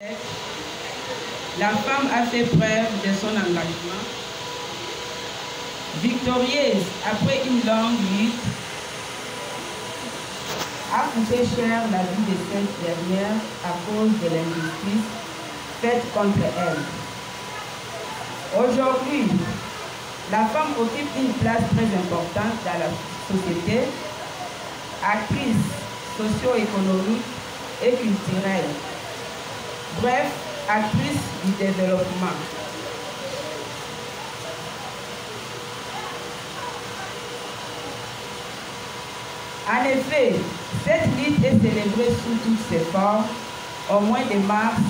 La femme a fait preuve de son engagement. Victorieuse après une longue lutte, a coûté cher la vie de cette dernière à cause de l'injustice faite contre elle. Aujourd'hui, la femme occupe une place très importante dans la société, actrice socio-économique et culturelle. Bref, actrice du développement. En effet, cette lutte est célébrée sous toutes ses formes au mois de mars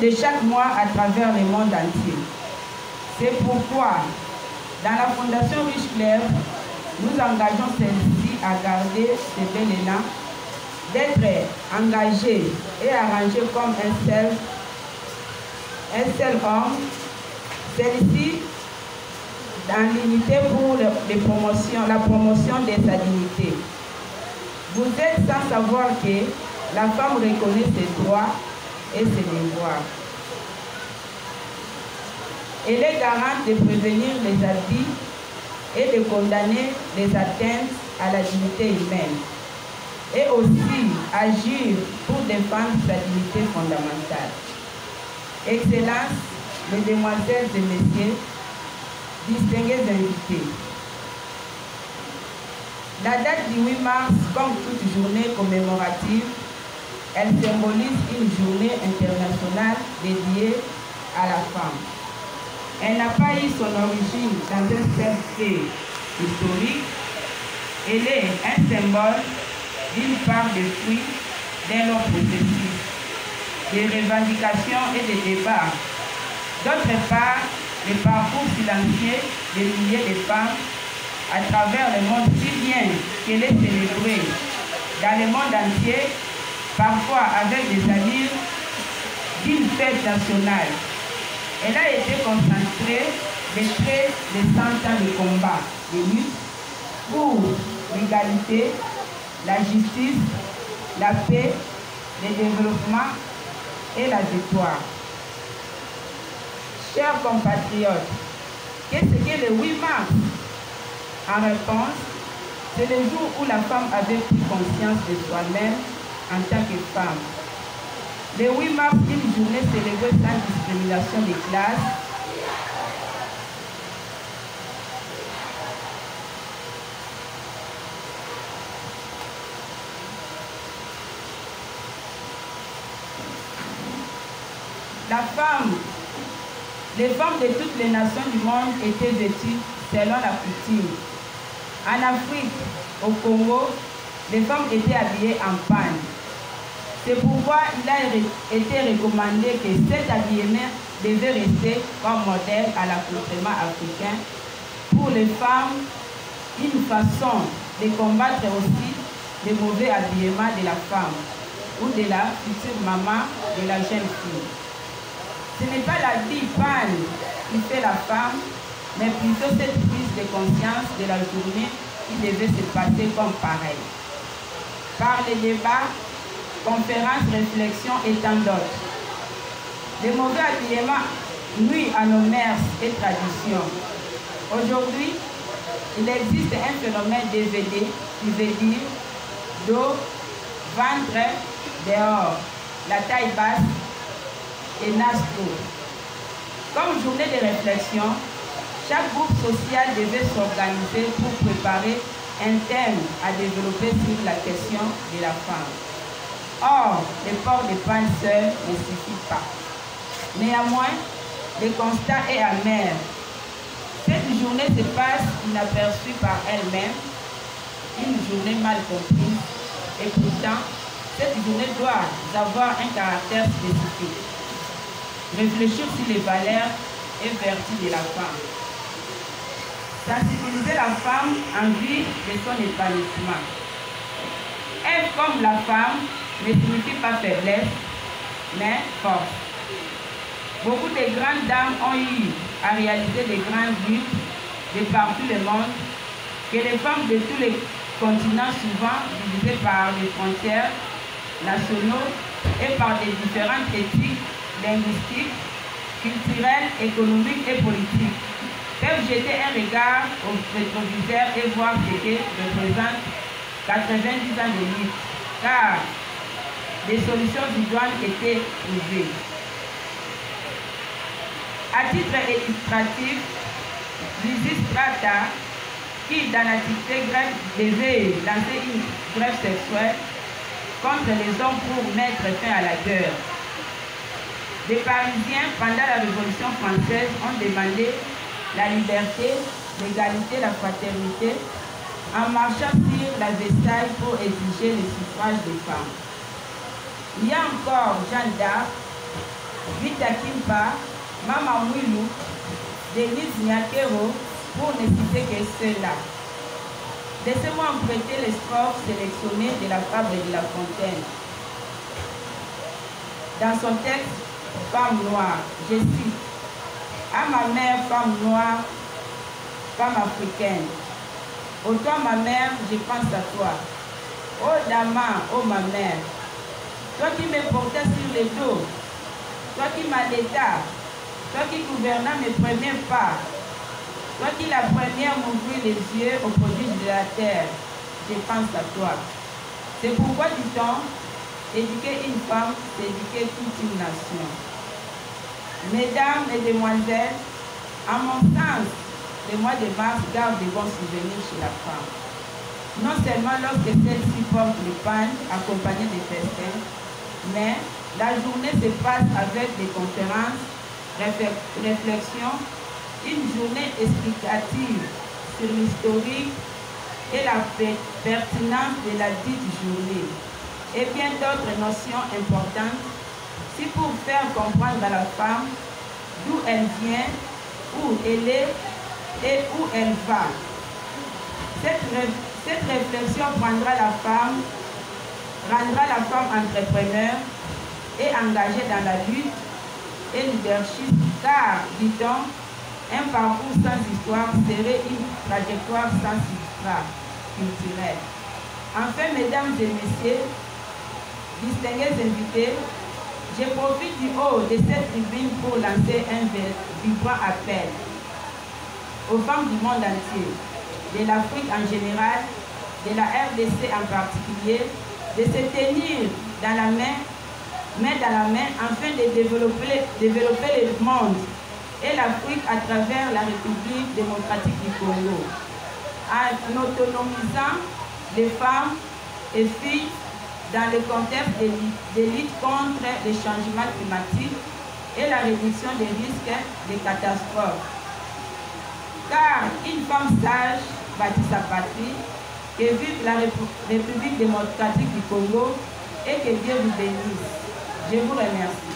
de chaque mois à travers le monde entier. C'est pourquoi, dans la Fondation Riche-Clair, nous engageons celle-ci à garder ce bel élan, d'être engagée et arrangée comme un seul homme, celle-ci dans l'unité pour la promotion de sa dignité. Vous êtes sans savoir que la femme reconnaît ses droits et ses devoirs. Elle est garante de prévenir les abus et de condamner les atteintes à la dignité humaine, et aussi agir pour défendre sa dignité fondamentale. Excellences, Mesdemoiselles et Messieurs, distingués invités. La date du 8 mars, comme toute journée commémorative, elle symbolise une journée internationale dédiée à la femme. Elle n'a pas eu son origine dans un seul fait historique. Elle est un symbole d'une part de fruits d'un long processus de revendications et de débats. D'autre part, le parcours silencieux de milliers de femmes à travers le monde, si bien qu'elle est célébrée dans le monde entier, parfois avec des allures d'une fête nationale. Elle a été concentrée de près de 100 ans de combat, de lutte pour l'égalité, la justice, la paix, le développement et la victoire. Chers compatriotes, qu'est-ce que le 8 mars? En réponse, c'est le jour où la femme avait pris conscience de soi-même en tant que femme. Le 8 mars, une journée célébrée sans discrimination de classe. Les femmes de toutes les nations du monde étaient vêtues selon la coutume. En Afrique, au Congo, les femmes étaient habillées en panne. C'est pourquoi il a été recommandé que cet habillement devait rester comme modèle à l'accoutrement africain. Pour les femmes, une façon de combattre aussi le mauvais habillement de la femme ou de la future maman de la jeune fille. Ce n'est pas la vie panne qui fait la femme, mais plutôt cette prise de conscience de la journée qui devait se passer comme pareil. Par les débats, conférences, réflexions et tant d'autres. Le mauvais habillement nuit à nos mœurs et traditions. Aujourd'hui, il existe un phénomène DVD qui veut dire dos, ventre, dehors, la taille basse et nasto. Comme journée de réflexion, chaque groupe social devait s'organiser pour préparer un thème à développer sur la question de la femme. Or, le port de panne seul ne suffit pas. Néanmoins, le constat est amer. Cette journée se passe inaperçue par elle-même, une journée mal comprise, et pourtant, cette journée doit avoir un caractère spécifique. Réfléchir sur les valeurs et vertus de la femme. Sensibiliser la femme en vue de son épanouissement. Être comme la femme ne signifie pas faiblesse, mais force. Beaucoup de grandes dames ont eu à réaliser des grandes luttes de partout le monde, que les femmes de tous les continents, souvent divisées par les frontières nationaux, et par des différentes éthiques linguistiques, culturelles, économiques et politiques, peuvent jeter un regard au rétroviseur et voir ce que représente 90 ans de lutte, car des solutions idoines étaient trouvées. À titre illustratif, Lysistrata, qui dans l'Antiquité grecque devait lancer une grève sexuelle contre les hommes pour mettre fin à la guerre. Les Parisiens, pendant la Révolution française, ont demandé la liberté, l'égalité, la fraternité, en marchant sur la Versailles pour exiger le suffrage des femmes. Il y a encore Jeanne d'Arc, Rita Kimpa, Mama Mwilou, Denise Nyakero, pour ne citer que ceux-là. Laissez-moi emprunter les strophes sélectionnées de la fable de La Fontaine. Dans son texte, Femme noire, je cite: à ma mère, femme noire, femme africaine, ô toi ma mère, je pense à toi. Ô Dama, ô ma mère, toi qui me portais sur le dos, toi qui m'allaitas, toi qui gouvernas mes premiers pas, toi qui la première m'ouvrit les yeux au prodige de la terre, je pense à toi. C'est pourquoi, dit-on, éduquer une femme, c'est éduquer toute une nation. Mesdames, Mesdemoiselles, à mon sens, le mois de mars garde de bons souvenirs chez la femme. Non seulement lorsque celle-ci porte le pagne accompagné de festins, mais la journée se passe avec des conférences, réflexions, une journée explicative sur l'historique et la pertinence de la dite journée, et bien d'autres notions importantes, si pour faire comprendre à la femme d'où elle vient, où elle est et où elle va. Cette réflexion rendra la femme entrepreneur et engagée dans la lutte et leadership, car, dit-on, un parcours sans histoire serait une trajectoire sans histoire culturelle. Enfin, mesdames et messieurs, distingués invités, je profite du haut de cette tribune pour lancer un vibrant appel aux femmes du monde entier, de l'Afrique en général, de la RDC en particulier, de se tenir dans la main dans la main, afin de développer le monde et l'Afrique à travers la République démocratique du Congo, en autonomisant les femmes et filles dans le contexte de lutte contre les changements climatiques et la réduction des risques de catastrophes. Car une femme sage bâtit sa patrie, que vive la République démocratique du Congo et que Dieu vous bénisse. Je vous remercie.